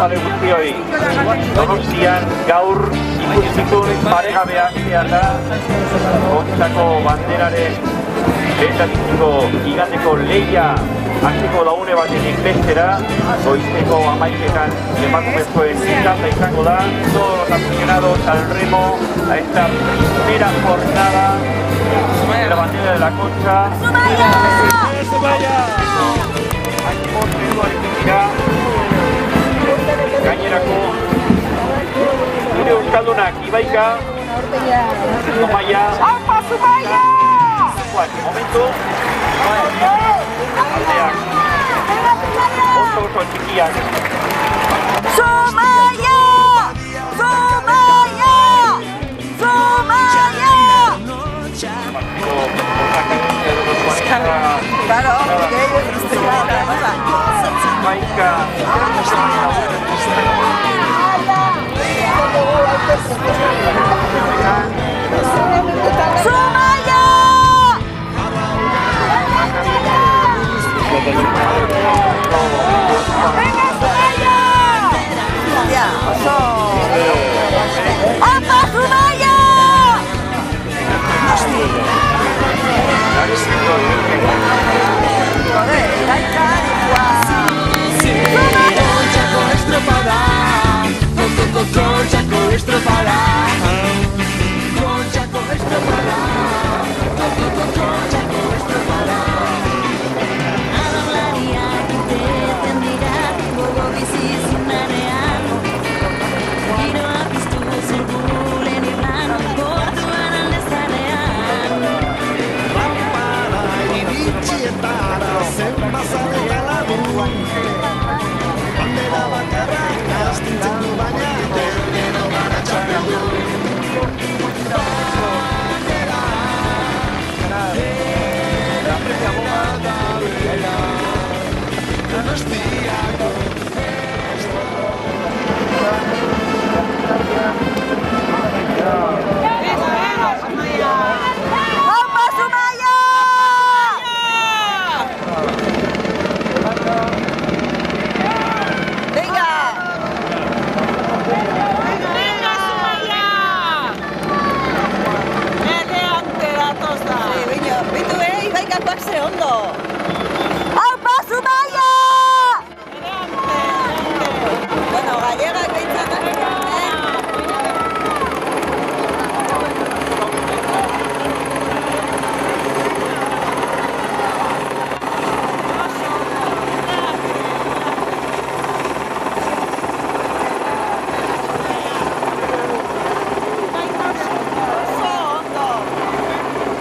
zale guztioi. Donostian gaur ikusikun paregabea zean da Kontxako banderaren behetatiziko igandeko lehia hasiko laune batetik bestera, goizeko 11etan emakumezkoen txanda izango da. Todos los aficionados al remo a esta primera jornada de la bandera de la Concha. Gainerako gure euskaldunak Ibaika, Zumaia, momentu aldeak oso txikiak. Zumaia! Zumaia! Zumaia! Claro, porque ellos Ibaika. Zumaia! Venga, Zumaia! Ya, oso! Apa, Zumaia! Joder, Ibaika, igual. Kontxako estropada, Kontxako estropada, Kontxako estropada, Kontxako estropada. Adolariak irteten dira, gogo bizi zimanean. Giroa piztu zergulen irlan, portuan aldezanean. Pampara iritxietara, zenbazale galabun. Bandera bakarra astintzen du baina, gero gara txapeldu. Bandera, Donostiako Apa, Zumaia! Venga! Venga, Zumaia! Eleante datoz da! Bitu Ibaikakoak ze ondo! Apa, Zumaia! Bueno, gallegak behintzat,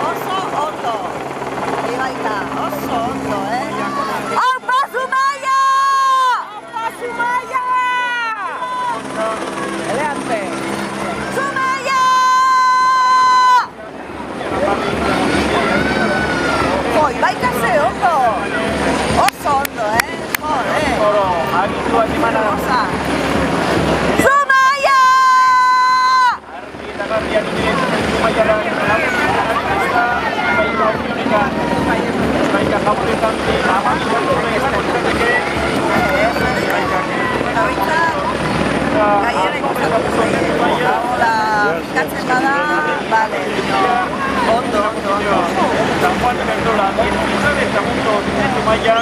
Oso ondo! Ibaika, oso ondo, Apa, Zumaia! Apa, Zumaia! Eleante! Zumaia! Jo, Ibaika ze ondo! Oso ondo, Joder! Oro, agituak emana Osa! Zumaia! argi eta garbiak ikiretzen Zumaiara Ibaika opionetan Ibaika jauretan amazioan izateke Gaiera ikusteko Zumaia! Hola, pikatzen bada, bale. Ondo, ondo, ondo. San Juan de Verdola, 19 segundos de Zumaya.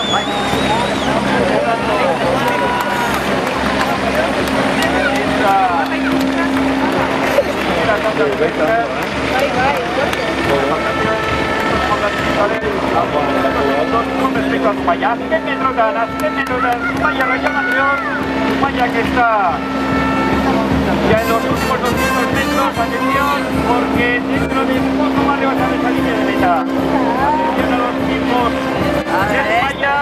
Con respecto a Zumaya, azken metrotan, Zumaya Rayo Andreón, Zumaya que está ya en los últimos 200 metros, atención, porque dentro de poco va a rebasar esa línea de meta. Atención a los mismos de Zumaya,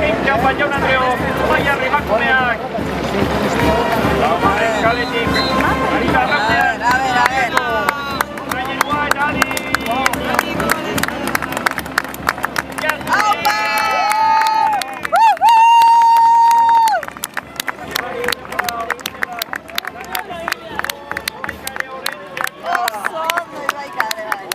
en Jaun Andreón, Zumaya Rimakumeak. Vamos, Kaletik, Arita Ramneak. A ver. Ryan White, Ali. ¡Aupa! Oso ondo Ibaika ere bai.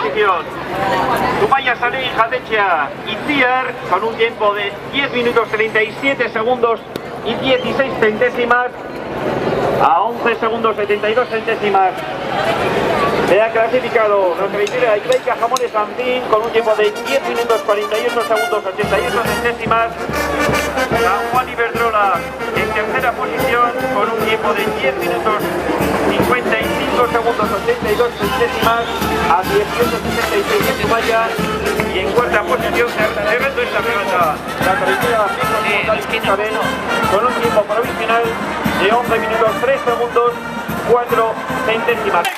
posición. Zumaya Salei Jatechea Itziar con un tiempo de 10 minutos 37 segundos y 16 centésimas a 11 segundos 72 centésimas. Se ha clasificado nuestra victoria Ibaica Jamones Ancín con un tiempo de 10 minutos 48 segundos 88 centésimas. San Juan Iberdrola en tercera posición con un tiempo de 10 minutos 55 segundos 82 centésimas a 18.66 en Zumaya. Y en cuarta posición cerrando esta regata la carretera con un tiempo provisional de 11 minutos 3 segundos 4 centésimas.